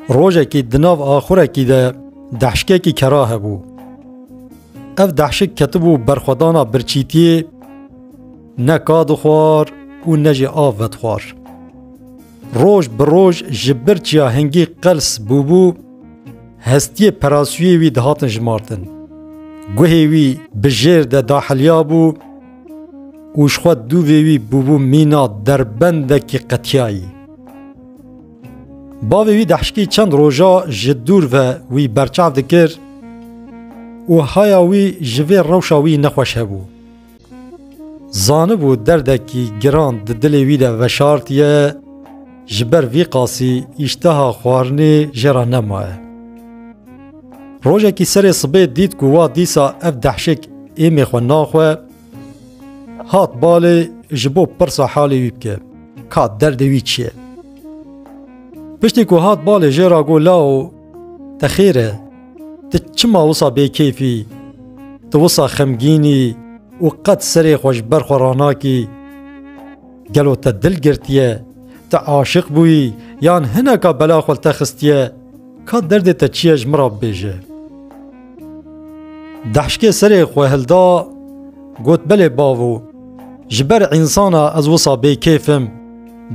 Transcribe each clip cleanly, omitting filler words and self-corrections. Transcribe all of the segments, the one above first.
روژکی دناو آخورکی ده دحشکه کی کراه بو. اف دحشک کتبو برخودانا برچیتی نکاد خوار و نجی آفت خوار. روژ بروژ جبرچیا هنگی قلس بوبو هستی پراسوی وی دهاتن جمارتن. گوهی وی بجیر ده داحلیا بو وشخواد دووی وی بوبو مینا دربنده کی قطیایی. باوی وی دحشکی چند روژا جدور و وی برچاو دکر و هایا وی جوی روشا وی نخوش هبو. زانبو درده کی گران دلی وی ده وشارتیه جبر وی قاسی اشتها خوارنی جرا نماه. روژه کی سر صبح دید که وا دیسا اف دحشک ایمی خو ناخوه هات باله جبو پرسا حالی وی بکه که درد وی چیه. پشتی که هات باله جرا گو لاو تخیره تی چما وصا بی کیفی تو وصا خمگینی و قد سری خوش برخوراناکی گلو تا دل گرتیه تا عاشق بوی یان هنکا بلا خول تخستیه که درد تا چیه جمرا بیجه. دحشک سری خواه هلدا گوت بله باوو جبر انسانا از وصا بی کیفم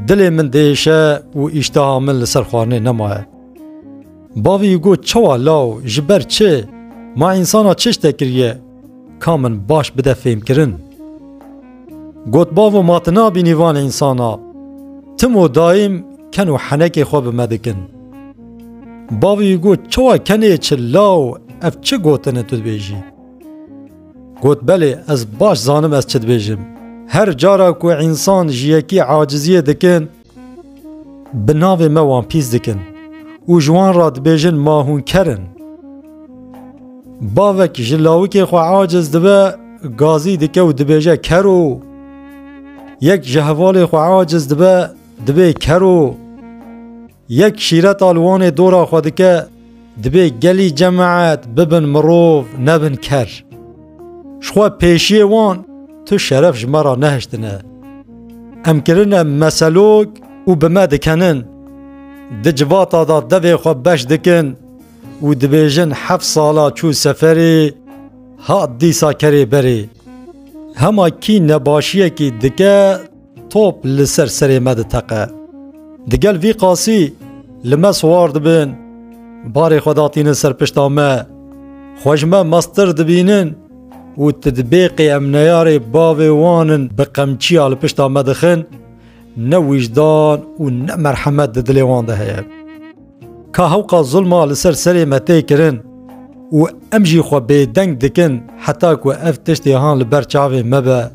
دل من دیشه و اشتها من لسر خوارنه نماه. باوی گوت چوا لاو جبر چه ما انسانا چش تکریه کامن باش بده فهم کرن. گوت باوو ماتنا بی نیوان انسانا تمو دایم کنو حنک خواب مدکن. باوی گوت چوا کنه چه لاو اف چه گوتنه تو بیجی؟ گوت بله از باش زانم از چه بیجم. هر جارا که انسان جیکی عاجزیه دکن بناو موان پیز دکن و جوان را دبیجن ماهون کرن. باوک جلاوی خو عاجز دبه گازی دکه و دبیجه کرو. یک جهوال خو عاجز دبه کرو. یک شیرت آلوان دورا خودکه دبه گلی جماعت ببن مروف نبن کر. شخوا پیشی وان تو شرف جمارا نهشتنه. امکرنه مسلوک و بما دکنن دجواتا دا دوی خواب بش دکن و دبیجن 7 سالا چو سفری هات دیسا کری بری. هما کی نباشیه کی دکه توپ لسر سری مد تقه. دگل وی قاسی لما سوار دبین باری خوداتین سر پشتامه خوشمه مستر دبینن و تدبیقی امنیاری باوی وانن بقمچی آل پشتامه دخن نه وجدان و نه مرحمت دلی وان ده هیه. که هوقا ظلمه لسر سری متی کرن و امجی خو بیدنگ دکن حتی که افتشتی هان لبر چاوی مبه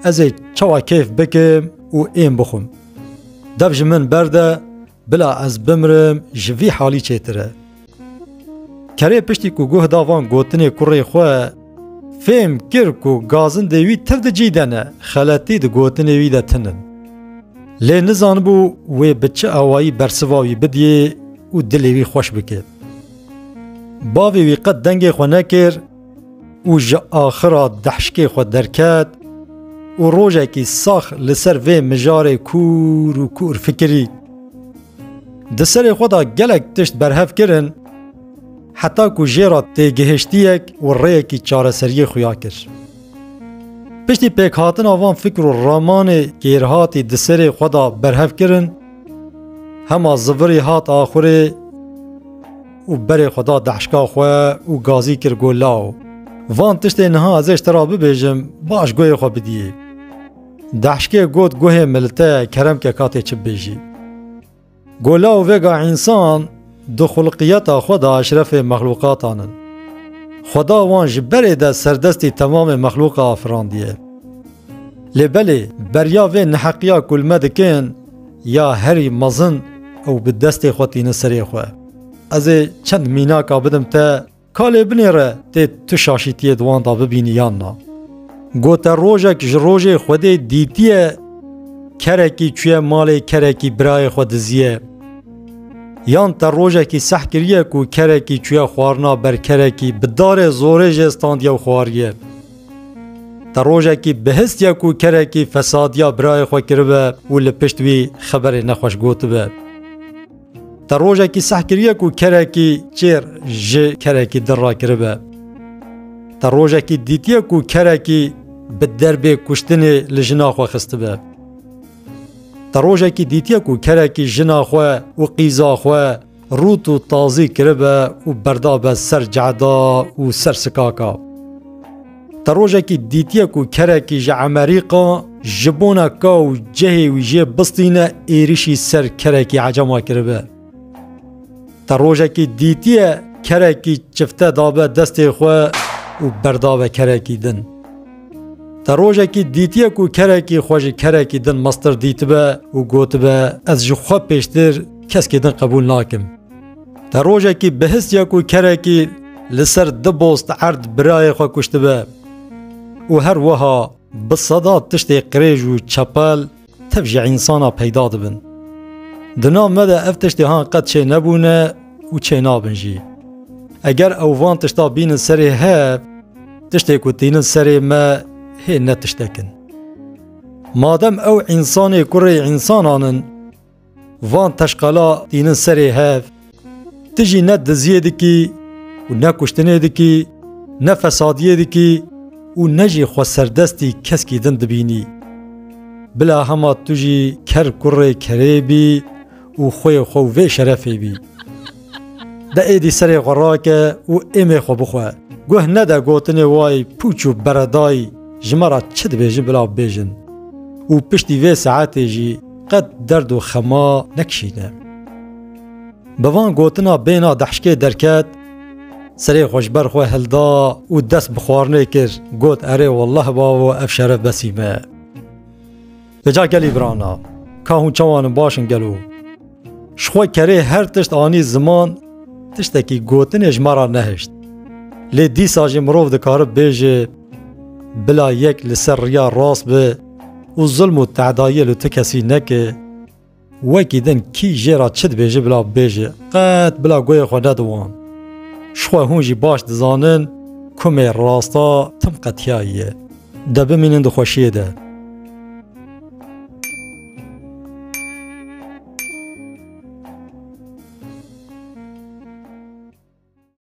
ازی چوا کیف بکم و این بخم. دفج من برده بلا از بمرم جوی حالی چیتره. کره پشتی که گوه داوان گوتنی کری خواه فهم کر که گازن دیوی تفد جیدنه خلطی ده گوتنی وی ده تنن. لی نزان بو وی بچه آوایی برسواوی بدیه و دلیوی خوش بکه. باوی وی قد دنگ خو نکر و جا آخرا دحشکی خو درکت و روژه کی ساخ لسر وی مجار کور و کور فکری. دسر خدا گلک تشت برهف کرن حتی که جیرا تیگهشتیک و ریه کی چاره سریه خویا کر. پشتی پیک هاتن آوان فکر و رامان گیرهاتی دسر خدا برهف کرن هما زوری هات آخوره و بر خدا دحشکا خواه و گازی کر گولاو. وان تشت اینها ازش ترا ببیجم باش گوی خواه بدیه. دحشکه گوت گوه ملته کرم که کاته چه بیجی. گولاو وگا انسان دو خلقیت خدا اشرف مخلوقات آنن. خدا وان جبره ده سردستی تمام مخلوق آفراندیه. لبلی بریا و نحقیا کلمه دکن یا هری مزن او به دست خودی نسری خواه. از چند میناکا بدم تا کالی بنیره تی تو شاشیتی دوان دا ببینی یا نا. گوتا روژک جروژه خوده دیتیه کرکی چوی مالی کرکی برای خود زیه. یان تا روژکی سح کریه کو کرکی چوی خوارنا بر کرکی بدار زوره جستاندیه و خواریه. تروجه کی بهستیا کو کره کی فسادیا برای خو کربه و لپشتوی خبر نخوش گوتبه تروجه کی سحکریه کو کره کی چیر ج کره کی در را کربه تروجه کی دیتیه کو کره کی به دربه کشتن لجنا خو خستبه تروجه کی دیتیه کو کره کی جنا خو و قیزا خو روت و تازی کربه و بردابه سر جعدا و سر سکاکا تروجه کی دیتیه کو کره کی ج امریکا جبونا کا و جهی و جه بستینه ایریشی سر کره کی عجما کربه تروجه کی دیتیه کره کی چفته دابه دست خو و بردابه کره کی دن تروجه کی دیتیه کو کره کی خوش کره کی دن مستر دیتبه و گوتبه از جخوا پیشتر کس که دن قبول ناکم تروجه کی بهستیا کو کره کی لسر دبوست عرض برای خوا کشتبه و هر وها بصداد تشت قریج و چپل تفجع انسانا پیدا دبن دنا مده افتشتی ها قد چه نبونه و چه نابنجی اگر اووان تشتا بین سری هف تشتی کتین سری ما هی نتشتکن مادم او انسانی کره انسانانن وان تشقلا تین سری هف تجی نه دزیه دکی و نه کشتنه دکی نه فسادیه دکی و نجی خو سردستی کس کی دن دبینی بلا هما تجی کر کره کره بی و خوی خو و شرفی بی دا ایدی سری غراکه و ایمه خو بخواه گوه نده گوتنه وای پوچو بردای جمرا چد بیجن بلا بیجن و پشتی وی ساعتی جی قد درد و خما نکشینه بوان گوتنا بینا دحشکه درکت سری خوشبر خواه هلدا و دست بخوارنه کر گوت اره والله باو اف شرف بسیمه بجا گلی برانا که هون چوانم باشن گلو شخواه کره هر تشت آنی زمان تشتکی گوتن اجمارا نهشت لی دی ساجی مروف دکارب بیجه بلا یک لسر ریا راست به و ظلم و تعدایه لو تکسی نکه وکی دن کی جیرا چد بیجه بلا بیجه قد بلا گوی خو ندوان شخواه هونجی باش دزانن کمی راستا تم قطیاییه ده بمینن ده خوشیه ده